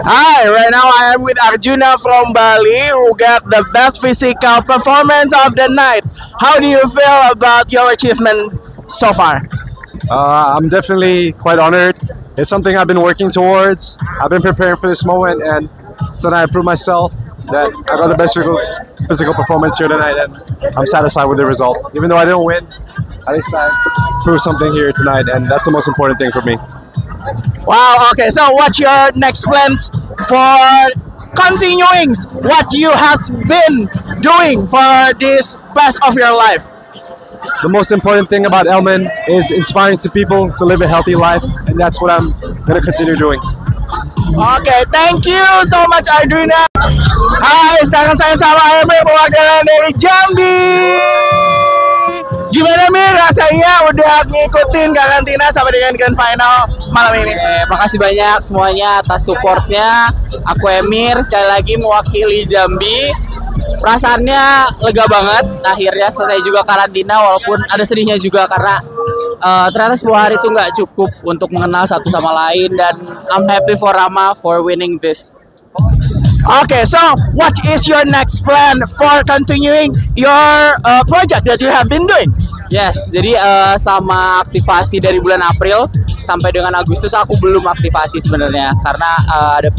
Hi, right now I am with Arjuna from Bali who got the best physical performance of the night. How do you feel about your achievement so far? I'm definitely quite honored. It's something I've been working towards. I've been preparing for this moment, and then I proved myself that I got the best physical performance here tonight, and I'm satisfied with the result. Even though I didn't win, at least I proved something here tonight, and that's the most important thing for me. Wow, okay, so what's your next plans for continuing what you have been doing for this past of your life? The most important thing about Elman is inspiring to people to live a healthy life, and that's what I'm going to continue doing. Okay, thank you so much Arjuna. Hai, sekarang saya sama Emir perwakilan dari Jambi. Gimana Mir rasanya udah ngikutin karantina sampai dengan grand final malam ini? Makasih banyak semuanya atas supportnya. Aku Emir sekali lagi mewakili Jambi. Perasaannya lega banget. Akhirnya selesai juga karantina walaupun ada sedihnya juga karena ternyata 10 hari itu nggak cukup untuk mengenal satu sama lain, dan I'm happy for Rama for winning this. Okay, so what is your next plan for continuing your project that you have been doing? Yes, jadi selama aktivasi dari bulan April sampai dengan Agustus aku belum aktivasi sebenarnya karena ada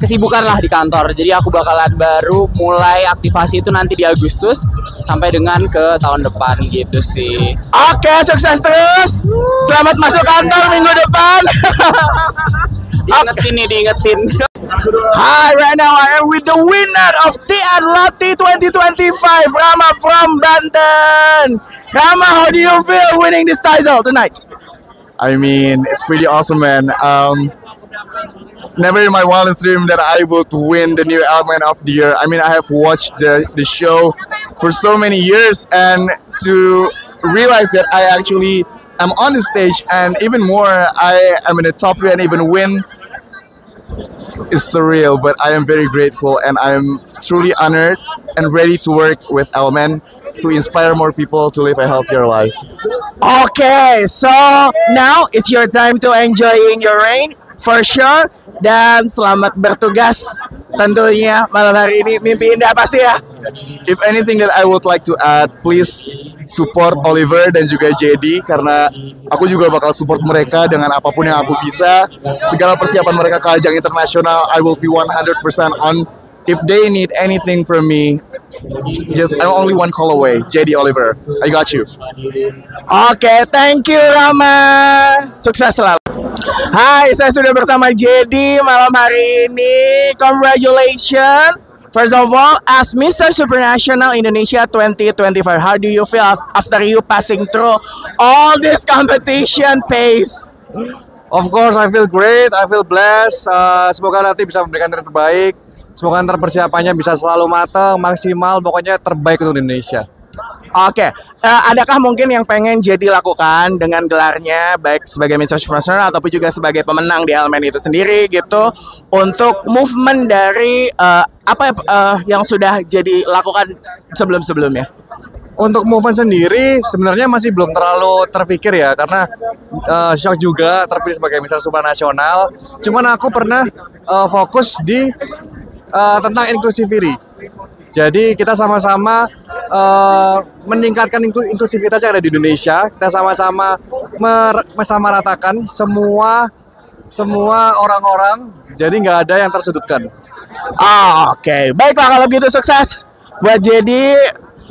kesibukan lah di kantor. Jadi aku bakalan baru mulai aktivasi itu nanti di Agustus sampai dengan ke tahun depan gitu sih. Oke, sukses terus. Selamat masuk kantor minggu depan. Diingetin nih, diingetin. Hi, right now I am with the winner of Tian Lati 2025, Rama from Banten. Rama, how do you feel winning this title tonight? I mean, it's pretty awesome, man. Never in my wildest dream that I would win the new Elman of the Year. I mean, I have watched the show for so many years, and to realize that I actually am on the stage, and even more, I am in the top 3 and even win, is surreal. But I am very grateful, and I am truly honored and ready to work with Elman to inspire more people to live a healthier life. Okay, so now it's your time to enjoying your reign for sure. Dan selamat bertugas tentunya malam hari ini. Mimpi indah pasti ya. If anything that I would like to add, please support Oliver dan juga JD, karena aku juga bakal support mereka dengan apapun yang aku bisa. Segala persiapan mereka ke ajang internasional, I will be 100% on. If they need anything from me, I'm only one call away. JD Oliver, I got you. Oke, thank you Rama. Sukses selalu. Hai, saya sudah bersama JD malam hari ini. Congratulations. First of all, as Mr. Supranational Indonesia 2025, how do you feel after you passing through all this competition pace? Of course, I feel great. I feel blessed. Semoga nanti bisa memberikan yang terbaik. Semoga nanti persiapannya bisa selalu matang, maksimal, pokoknya terbaik untuk Indonesia. Oke, adakah mungkin yang pengen jadi lakukan dengan gelarnya baik sebagai Mr. Supranational ataupun juga sebagai pemenang di Elman itu sendiri gitu, untuk movement dari yang sudah jadi lakukan sebelum-sebelumnya? Untuk movement sendiri sebenarnya masih belum terlalu terpikir ya, karena shock juga terpilih sebagai Mr. Supranational. Cuman aku pernah fokus di tentang inclusivity. Jadi kita sama-sama meningkatkan inklusivitas yang ada di Indonesia. Kita sama-sama meratakan semua orang-orang. Jadi nggak ada yang tersudutkan. Oke, baiklah kalau gitu, sukses buat JD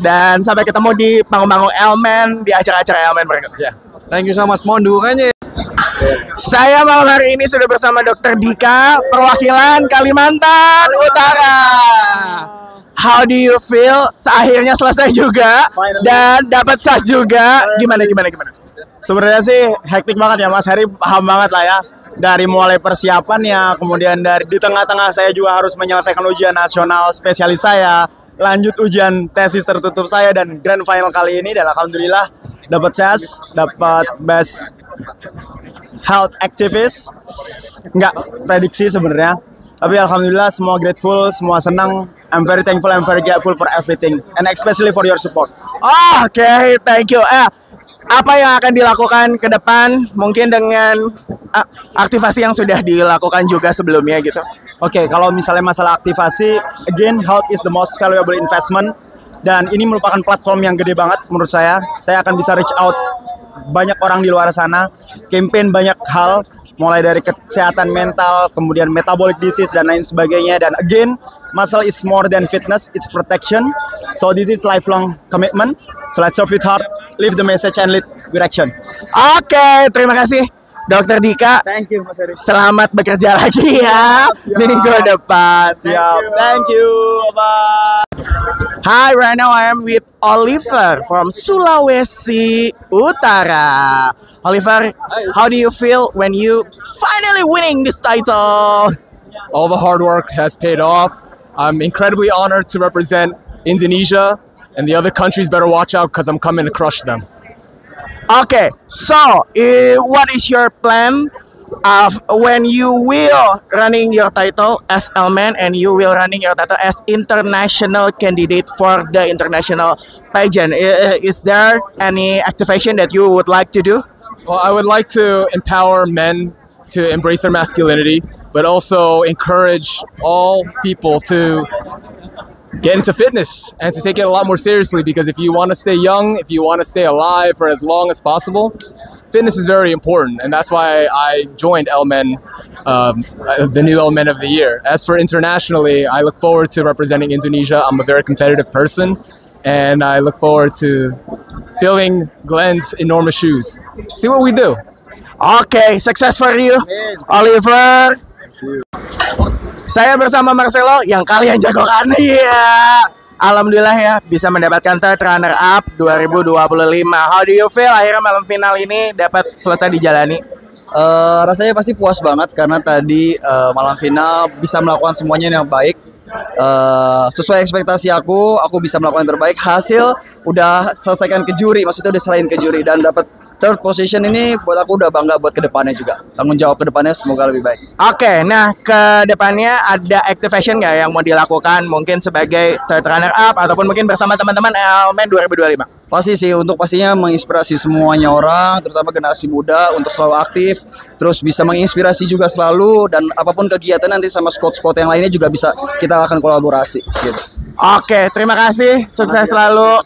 dan sampai ketemu di panggung-panggung Elman, di acara-acara Elman berikutnya. Ya, thank you so much, mohon dukungannya. Saya malam hari ini sudah bersama Dr. Dika, perwakilan Kalimantan Utara. How do you feel? Akhirnya selesai juga dan dapat SAS juga. Gimana? Sebenarnya sih hektik banget ya Mas Heri, paham banget lah ya. Dari mulai persiapannya, kemudian di tengah-tengah saya juga harus menyelesaikan ujian nasional spesialis saya, lanjut ujian tesis tertutup saya, dan grand final kali ini, dan alhamdulillah dapat SAS, dapat best health activist. Nggak prediksi sebenarnya, tapi alhamdulillah semua grateful, semua senang. I'm very thankful, I'm very grateful for everything, and especially for your support. Oke, thank you. Apa yang akan dilakukan ke depan mungkin dengan aktivasi yang sudah dilakukan juga sebelumnya gitu? Oke, kalau misalnya masalah aktivasi, again, health is the most valuable investment. Dan ini merupakan platform yang gede banget menurut saya. Saya akan bisa reach out banyak orang di luar sana, campaign banyak hal, mulai dari kesehatan mental, kemudian metabolic disease, dan lain sebagainya. Dan again, muscle is more than fitness, it's protection. So this is lifelong commitment. So let's serve with heart, live the message, and lead with action. Oke, terima kasih Dokter Dika. Thank you, Mas Heri. Selamat bekerja lagi ya minggu depan. Siap, thank you, bye. Hi, right now I am with Oliver from Sulawesi Utara. Oliver, how do you feel when you finally winning this title? All the hard work has paid off. I'm incredibly honored to represent Indonesia, and the other countries better watch out because I'm coming to crush them. Okay, so what is your plan of when you will running your title as Elman and you will running your title as international candidate for the international pageant? Is there any activation that you would like to do? Well, I would like to empower men to embrace their masculinity, but also encourage all people to get into fitness and to take it a lot more seriously, because if you want to stay young, if you want to stay alive for as long as possible, fitness is very important, and that's why I joined Elmen, the new Elmen of the Year. As for internationally, I look forward to representing Indonesia. I'm a very competitive person, and I look forward to filling Glenn's enormous shoes. See what we do. Okay, success for you, Oliver. Saya bersama Marcelo yang kalian jagokan. Iya. Alhamdulillah ya bisa mendapatkan third runner up 2025. How do you feel akhirnya malam final ini dapat selesai dijalani? Rasanya pasti puas banget karena tadi malam final bisa melakukan semuanya yang baik. Sesuai ekspektasi aku bisa melakukan yang terbaik. Hasil udah selesaikan ke juri, maksudnya udah selain ke juri, dan dapat third position ini buat aku udah bangga buat kedepannya juga. Tanggung jawab kedepannya semoga lebih baik. Oke, nah kedepannya ada activation nggak yang mau dilakukan mungkin sebagai third runner up ataupun mungkin bersama teman-teman Elmen 2025? Pasti sih, untuk pastinya menginspirasi semuanya orang, terutama generasi muda untuk selalu aktif, terus bisa menginspirasi juga selalu, dan apapun kegiatan nanti sama squad-squad yang lainnya juga bisa kita akan kolaborasi gitu. Oke, terima kasih, sukses selalu.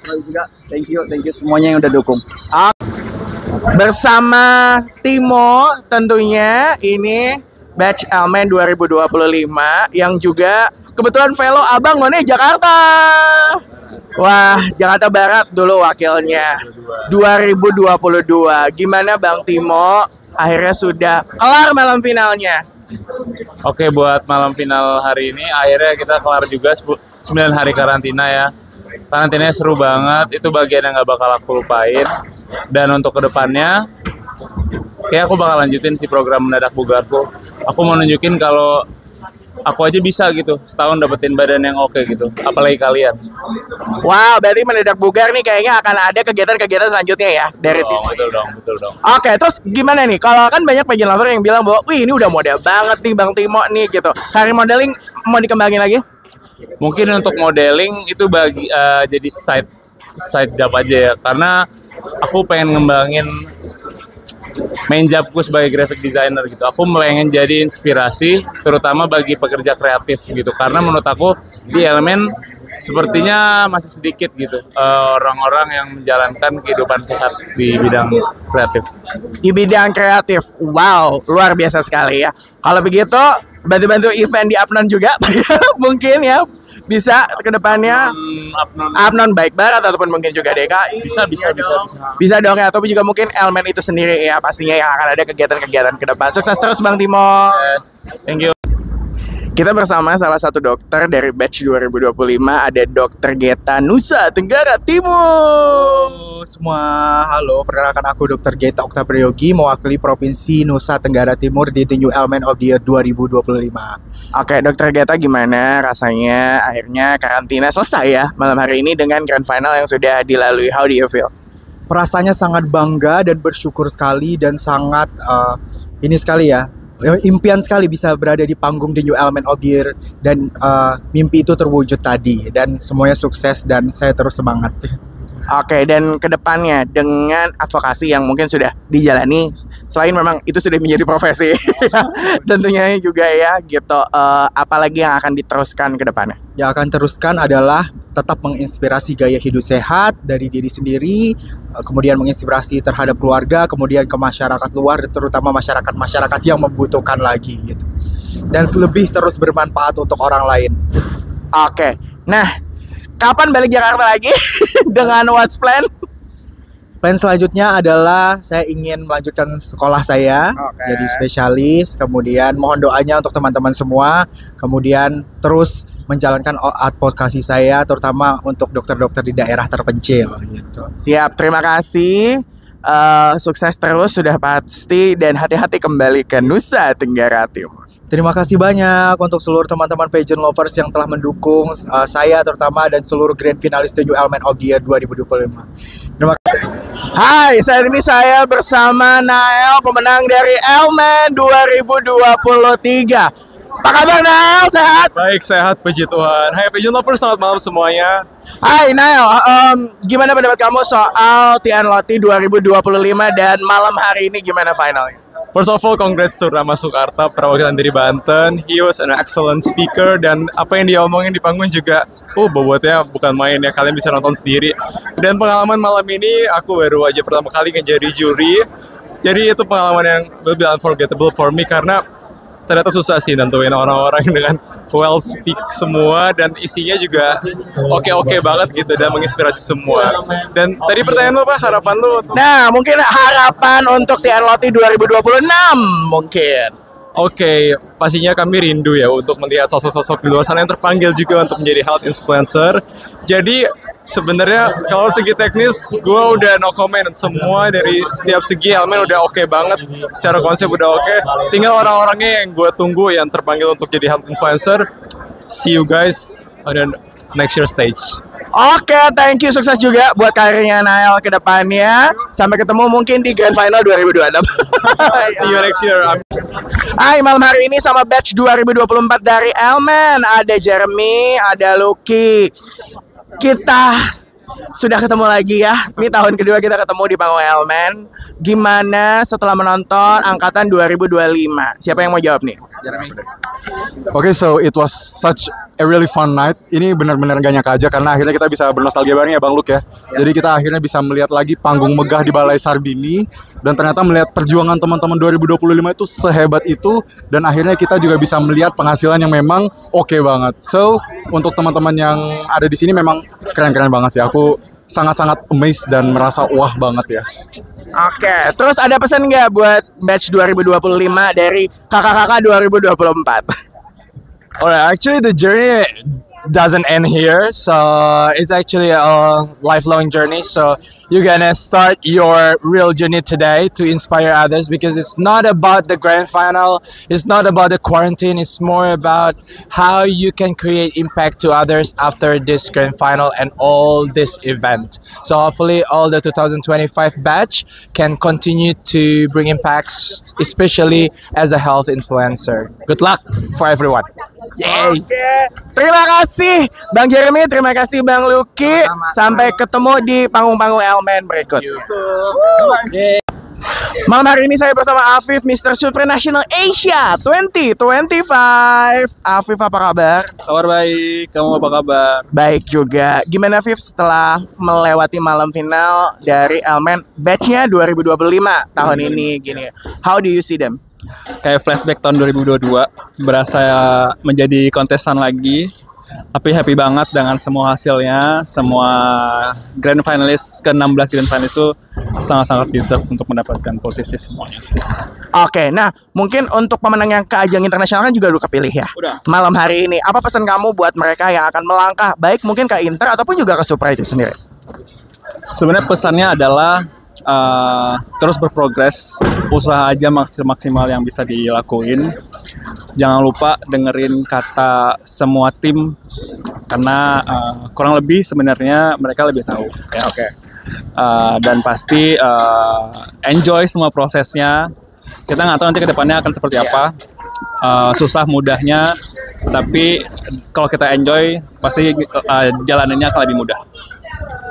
Thank you semuanya yang udah dukung. Bersama Timo tentunya ini batch Elmen 2025 yang juga kebetulan fellow Abang None Jakarta. Wah, Jakarta Barat dulu wakilnya 2022. Gimana Bang Timo? Akhirnya sudah kelar malam finalnya. Oke, buat malam final hari ini akhirnya kita kelar juga 9 hari karantina ya. Karantinanya seru banget, itu bagian yang gak bakal aku lupain. Dan untuk kedepannya, kayak aku bakal lanjutin si program mendadak bugarku. Aku mau nunjukin kalau aku aja bisa gitu, setahun dapetin badan yang oke gitu, apalagi kalian. Wow, berarti mendadak bugar nih kayaknya akan ada kegiatan-kegiatan selanjutnya ya dari tim. Betul dong. Oke, terus gimana nih? Kalau kan banyak pageant lover yang bilang bahwa, wih ini udah model banget nih Bang Timo nih gitu. Karir modeling mau dikembangin lagi? Mungkin untuk modeling itu jadi side job aja ya, karena aku pengen ngembangin main jobku sebagai graphic designer gitu. Aku pengen jadi inspirasi terutama bagi pekerja kreatif gitu, karena menurut aku di Elmen sepertinya masih sedikit gitu orang-orang yang menjalankan kehidupan sehat di bidang kreatif. Di bidang kreatif, wow, luar biasa sekali ya. Kalau begitu bantu-bantu event di Apnon juga mungkin ya, bisa ke depannya Apnon baik Barat ataupun mungkin juga DKI. Bisa dong ya, ataupun juga mungkin Elmen itu sendiri ya pastinya yang akan ada kegiatan-kegiatan ke depan. Sukses terus Bang Timo. Thank you. Kita bersama salah satu dokter dari batch 2025, ada Dokter Geta Nusa Tenggara Timur. Halo semua, halo, perkenalkan aku Dr. Geta Oktapriyogi, mewakili Provinsi Nusa Tenggara Timur di The New Elmen of the Year 2025. Oke, Dokter Geta, gimana rasanya akhirnya karantina selesai ya malam hari ini dengan grand final yang sudah dilalui? How do you feel? Rasanya sangat bangga dan bersyukur sekali, dan sangat ini sekali ya, impian sekali bisa berada di panggung The New Elmen of the Year, dan mimpi itu terwujud tadi, dan semuanya sukses dan saya terus semangat. Oke, dan kedepannya dengan advokasi yang mungkin sudah dijalani, selain memang itu sudah menjadi profesi, tentunya juga ya gitu. Apalagi yang akan diteruskan ke depannya? Yang akan teruskan adalah tetap menginspirasi gaya hidup sehat dari diri sendiri, kemudian menginspirasi terhadap keluarga, kemudian ke masyarakat luar, terutama masyarakat yang membutuhkan lagi gitu. Dan lebih terus bermanfaat untuk orang lain. Oke, nah kapan balik Jakarta lagi dengan what's plan? Plan selanjutnya adalah saya ingin melanjutkan sekolah saya jadi spesialis, kemudian mohon doanya untuk teman-teman semua, kemudian terus menjalankan advokasi saya terutama untuk dokter-dokter di daerah terpencil gitu. Siap, terima kasih. Sukses terus sudah pasti dan hati-hati kembali ke Nusa Tenggara Timur. Terima kasih banyak untuk seluruh teman-teman pageant lovers yang telah mendukung saya terutama dan seluruh grand finalis The New Element of the Year 2025. Terima kasih. Hai, saat ini saya bersama Nael, pemenang dari Elmen 2023. Apa kabar Nael? Sehat? Baik, sehat, puji Tuhan. Hai pageant lovers, selamat malam semuanya. Hai Nael, gimana pendapat kamu soal Tian Loti 2025 dan malam hari ini gimana finalnya? First of all, congrats to Rama Soekarta, perwakilan dari Banten. He was an excellent speaker dan apa yang dia omongin di panggung juga, bobotnya bukan main ya, kalian bisa nonton sendiri. Dan pengalaman malam ini, aku baru aja pertama kali ngejadi juri. Jadi itu pengalaman yang lebih unforgettable for me karena ternyata susah sih nentuin orang-orang dengan well speak semua dan isinya juga oke banget gitu dan menginspirasi semua. Dan tadi pertanyaan lo apa? Harapan lo? Nah, mungkin harapan untuk Tian Loti 2026 mungkin. Oke, pastinya kami rindu ya untuk melihat sosok-sosok di luar sana yang terpanggil juga untuk menjadi health influencer. Jadi sebenarnya kalau segi teknis, gue udah no comment. Semua dari setiap segi Elmen udah oke banget. Secara konsep udah oke. Tinggal orang-orangnya yang gue tunggu yang terpanggil untuk jadi health influencer. See you guys on the next year stage. Oke, thank you. Sukses juga buat karirnya Nael ke depannya. Sampai ketemu mungkin di Grand Final 2026. See you next year. Hai, malam hari ini sama batch 2024 dari Elmen. Ada Jeremy, ada Lucky. Kita sudah ketemu lagi ya. Ini tahun kedua kita ketemu di panggung Elmen. Gimana setelah menonton angkatan 2025? Siapa yang mau jawab nih? Okay, so it was such a really fun night. Ini benar-benar gak nyangka aja karena akhirnya kita bisa bernostalgia bareng ya Bang Luke ya. Jadi kita akhirnya bisa melihat lagi panggung megah di Balai Sarbini dan ternyata melihat perjuangan teman-teman 2025 itu sehebat itu dan akhirnya kita juga bisa melihat penghasilan yang memang oke banget. So, untuk teman-teman yang ada di sini memang keren-keren banget sih. Aku sangat-sangat amazed dan merasa wah banget ya. Oke, terus ada pesan nggak buat batch 2025 dari kakak-kakak 2024? Alright, actually the journey doesn't end here, so it's actually a lifelong journey. So you're gonna start your real journey today to inspire others because it's not about the grand final, it's not about the quarantine, it's more about how you can create impact to others after this grand final and all this event. So hopefully all the 2025 batch can continue to bring impacts, especially as a health influencer. Good luck for everyone. Yay! Oke, terima kasih Bang Jeremy, terima kasih Bang Lucky. Sampai ketemu di panggung-panggung Elmen berikut. Malam hari ini saya bersama Afif, Mr. Supranational Asia 2025. Afif, apa kabar? Kabar baik, kamu apa kabar? Baik juga. Gimana Afif setelah melewati malam final dari Elmen batch-nya 2025 tahun ini gini? How do you see them? Kayak flashback tahun 2022, berasa menjadi kontestan lagi, tapi happy banget dengan semua hasilnya. Semua grand finalis, ke-16 grand finalis itu sangat-sangat deserve untuk mendapatkan posisi semuanya sih. Oke, nah mungkin untuk pemenang yang ke ajang internasional kan juga udah kepilih ya. Udah. Malam hari ini, apa pesan kamu buat mereka yang akan melangkah, baik mungkin ke Inter ataupun juga ke Supra itu sendiri? Sebenarnya pesannya adalah terus berprogres, usaha aja maksimal yang bisa dilakuin. Jangan lupa dengerin kata semua tim karena kurang lebih sebenarnya mereka lebih tahu. Ya, oke. Dan pasti enjoy semua prosesnya. Kita nggak tahu nanti kedepannya akan seperti apa, susah mudahnya, tapi kalau kita enjoy pasti jalanannya akan lebih mudah.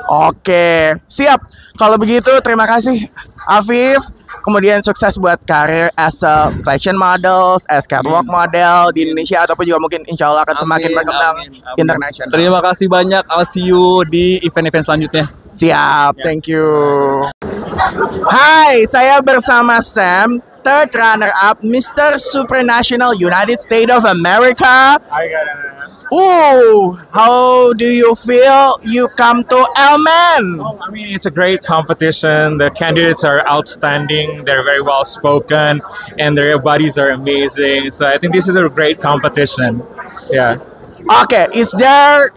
Oke, siap. Kalau begitu terima kasih Afif. Kemudian sukses buat karir as a fashion models, as catwalk model di Indonesia ataupun juga mungkin insya Allah akan semakin berkembang internasional. Terima kasih banyak. I'll see you di event-event selanjutnya. Siap, thank you. Hai, saya bersama Sam, third runner-up Mr. Supranational United States of America. Ooh, how do you feel you come to Elmen? Oh, I mean, it's a great competition. The candidates are outstanding. They're very well spoken, and their bodies are amazing. So I think this is a great competition. Yeah. Okay, is there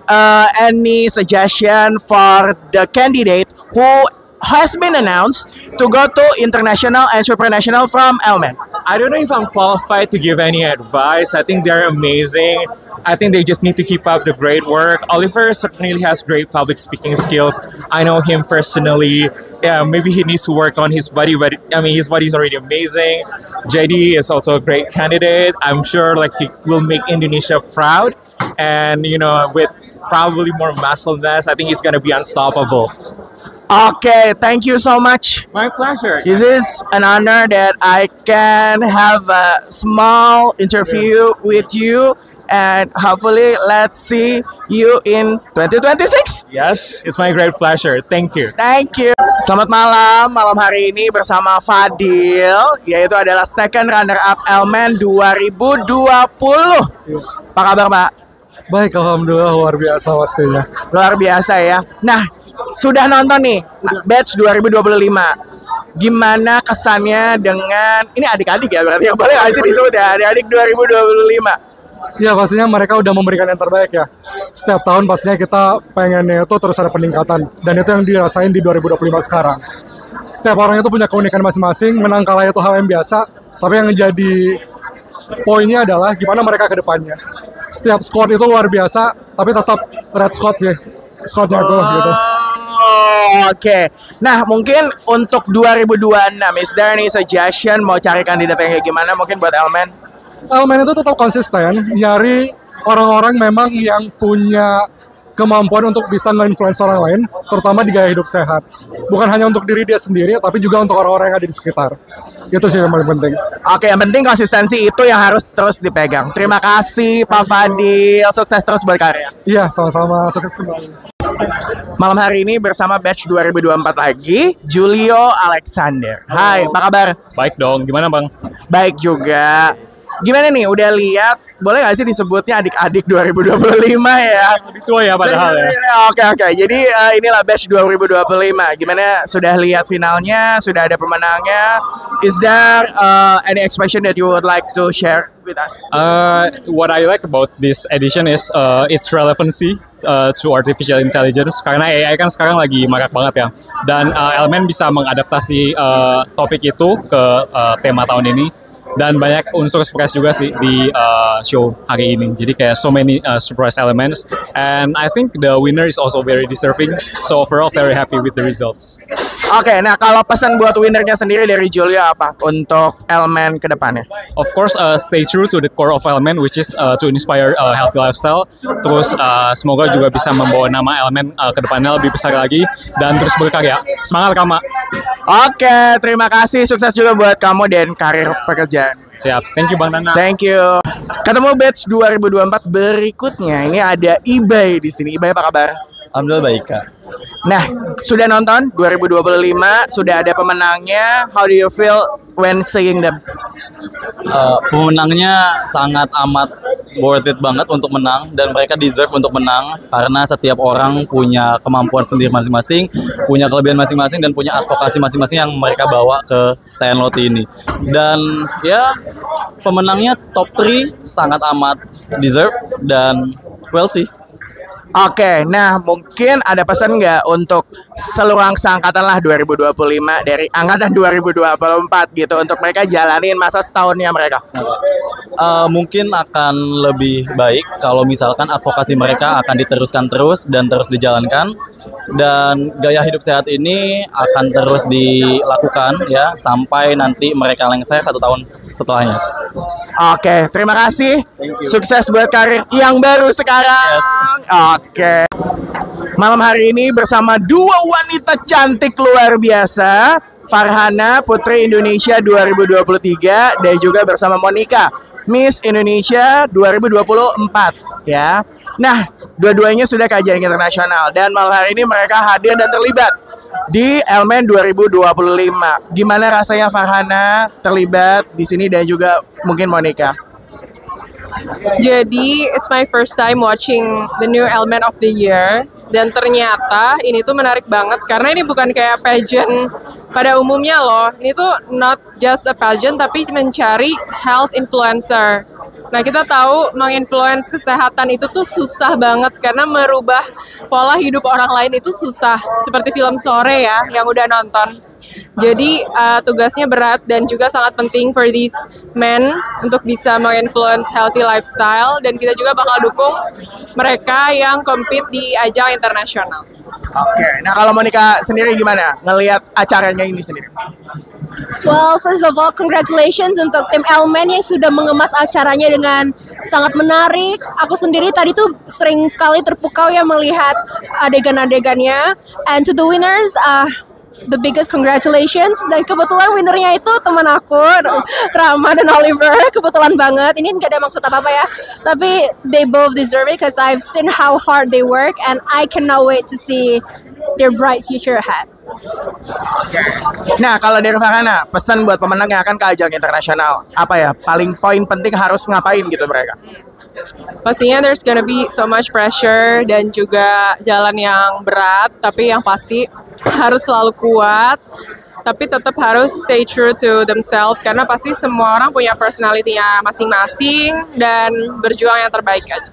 any suggestion for the candidate who has been announced to go to international and supranational from Elmen? I don't know if I'm qualified to give any advice. I think they're amazing. I think they just need to keep up the great work. Oliver certainly has great public speaking skills. I know him personally. Yeah, maybe he needs to work on his body, but I mean, his body's already amazing. JD is also a great candidate. I'm sure like he will make Indonesia proud. And, you know, with probably more muscleness, I think he's going to be unstoppable. Okay, thank you so much. My pleasure. This is an honor that I can have a small interview with you, and hopefully let's see you in 2026. Yes, it's my great pleasure. Thank you. Thank you. Selamat malam. Malam hari ini bersama Fadil, yaitu adalah second runner up Elmen 2020. Apa kabar, Pak? Baik, alhamdulillah, luar biasa pastinya. Luar biasa ya. Nah, sudah nonton nih batch 2025. Gimana kesannya dengan ini adik-adik ya berarti yang boleh nggak sih disebut ya adik-adik 2025? Ya pastinya mereka udah memberikan yang terbaik ya. Setiap tahun pastinya kita pengennya itu terus ada peningkatan. Dan itu yang dirasain di 2025 sekarang. Setiap orang itu punya keunikan masing-masing. Menang kalah itu hal yang biasa. Tapi yang menjadi poinnya adalah gimana mereka ke depannya. Setiap squad itu luar biasa. Tapi tetap red squad ya. Squadnya gue gitu. Oke. Nah, mungkin untuk 2026, is there any suggestion mau cari kandidat yang kayak gimana mungkin buat Elmen? Elmen itu tetap konsisten, nyari orang-orang memang yang punya kemampuan untuk bisa nge-influence orang lain, terutama di gaya hidup sehat. Bukan hanya untuk diri dia sendiri, tapi juga untuk orang-orang yang ada di sekitar. Itu sih yang paling penting. Oke, yang penting konsistensi itu yang harus terus dipegang. Terima kasih Pak Fadil, sukses terus berkarya. Iya, sama-sama, sukses kembali. Malam hari ini bersama batch 2024 lagi, Julio Alexander. Hai, apa kabar? Baik dong, gimana Bang? Baik juga. Gimana nih, udah lihat, boleh gak sih disebutnya adik-adik 2025 ya? Lebih tua ya padahal ya. Oke. Jadi inilah batch 2025. Gimana, sudah lihat finalnya, sudah ada pemenangnya? Is there any expression that you would like to share with us? What I like about this edition is its relevancy to artificial intelligence. Karena AI kan sekarang lagi marak banget ya. Dan Elmen bisa mengadaptasi topik itu ke tema tahun ini. Dan banyak unsur surprise juga sih di show hari ini. Jadi kayak so many surprise elements. And I think the winner is also very deserving. So overall very happy with the results. Oke, nah kalau pesan buat winnernya sendiri dari Julio apa untuk Elmen ke depannya? Of course, stay true to the core of Elmen, which is to inspire healthy lifestyle. Terus semoga juga bisa membawa nama Elmen ke depannya lebih besar lagi. Dan terus berkarya. Semangat Kama! Oke, terima kasih. Sukses juga buat kamu dan karir pekerjaan. Siap, thank you Bang Nana. Thank you. Ketemu batch 2024 berikutnya. Ini ada Ibay di sini. Ibay apa kabar? Alhamdulillah baik Kak. Nah, sudah nonton 2025, sudah ada pemenangnya. How do you feel when seeing them? Pemenangnya sangat amat worth it banget untuk menang dan mereka deserve untuk menang karena setiap orang punya kemampuan sendiri masing-masing, punya kelebihan masing-masing dan punya advokasi masing-masing yang mereka bawa ke TNLOT ini. Dan ya pemenangnya top 3 sangat amat deserve dan well sih. Oke, nah mungkin ada pesan nggak untuk seluruh angkatan lah 2025 dari angkatan 2024 gitu untuk mereka jalanin masa setahunnya mereka? Mungkin akan lebih baik kalau misalkan advokasi mereka akan diteruskan terus dan terus dijalankan dan gaya hidup sehat ini akan terus dilakukan ya sampai nanti mereka lengser 1 tahun setelahnya. Oke, terima kasih. Sukses buat karir yang baru sekarang. Oke. Malam hari ini bersama dua wanita cantik luar biasa, Farhana Putri Indonesia 2023 dan juga bersama Monica Miss Indonesia 2024 ya. Nah, dua-duanya sudah ke ajang internasional dan malam hari ini mereka hadir dan terlibat di Elemen 2025. Gimana rasanya Farhana terlibat di sini dan juga mungkin Monica? Jadi, it's my first time watching the new Element of the Year. Dan ternyata ini tuh menarik banget karena ini bukan kayak pageant pada umumnya loh. Ini tuh not just a pageant tapi mencari health influencer. Nah, kita tahu menginfluence kesehatan itu tuh susah banget karena merubah pola hidup orang lain itu susah. Seperti film Sore ya, yang udah nonton. Jadi tugasnya berat dan juga sangat penting for these men untuk bisa menginfluence healthy lifestyle dan kita juga bakal dukung mereka yang compete di ajang internasional. Oke, nah kalau Monica sendiri gimana ngelihat acaranya ini sendiri? Well, first of all, congratulations untuk tim Elemen yang sudah mengemas acaranya dengan sangat menarik. Aku sendiri tadi tuh sering sekali terpukau ya melihat adegan-adegannya. And to the winners, the biggest congratulations. Dan kebetulan winnernya itu teman aku, Rama dan Oliver. Kebetulan banget. Ini nggak ada maksud apa-apa ya. Tapi they both deserve it because I've seen how hard they work and I cannot wait to see their bright future ahead. Nah, kalau dari Farhana, pesan buat pemenang yang akan ke ajang internasional, apa ya? Paling poin penting harus ngapain gitu mereka? Pastinya there's gonna be so much pressure dan juga jalan yang berat, tapi yang pasti harus selalu kuat, tapi tetap harus stay true to themselves karena pasti semua orang punya personality-nya masing-masing dan berjuang yang terbaik aja.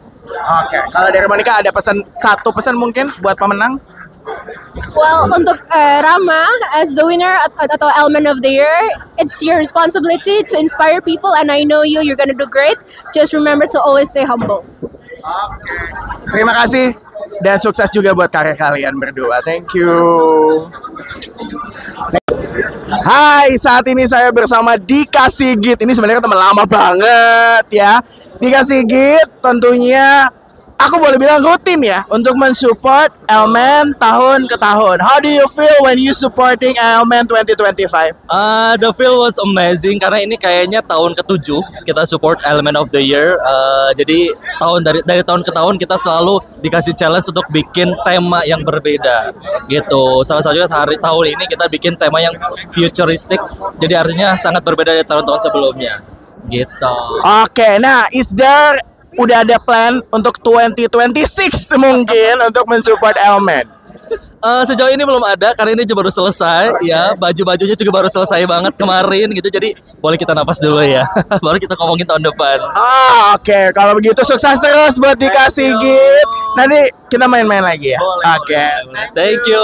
Oke, kalau dari Monica ada satu pesan mungkin buat pemenang? Well, untuk Rama as the winner atau Element of the Year, it's your responsibility to inspire people and I know you're gonna do great. Just remember to always stay humble. Terima kasih dan sukses juga buat karir kalian berdua. Thank you. Hai, saat ini saya bersama Dika Sigit. Ini sebenarnya teman lama banget ya. Dika Sigit tentunya aku boleh bilang rutin ya untuk mensupport Elemen tahun ke tahun. How do you feel when you supporting Elemen 2025? The feel was amazing karena ini kayaknya tahun ke-7 kita support Element of the Year. Jadi dari tahun ke tahun kita selalu dikasih challenge untuk bikin tema yang berbeda gitu. Salah satunya tahun ini kita bikin tema yang futuristic. Jadi artinya sangat berbeda dari tahun-tahun sebelumnya. Gitu. Oke, nah udah ada plan untuk 2026 mungkin untuk mensupport Elemen? Sejauh ini belum ada karena ini baru selesai ya, baju-bajunya juga baru selesai banget kemarin gitu, jadi boleh kita napas dulu ya. Baru kita ngomongin tahun depan. Oke, kalau begitu sukses terus buat Dika Sigit. Nanti kita main-main lagi ya. Oke. Thank you.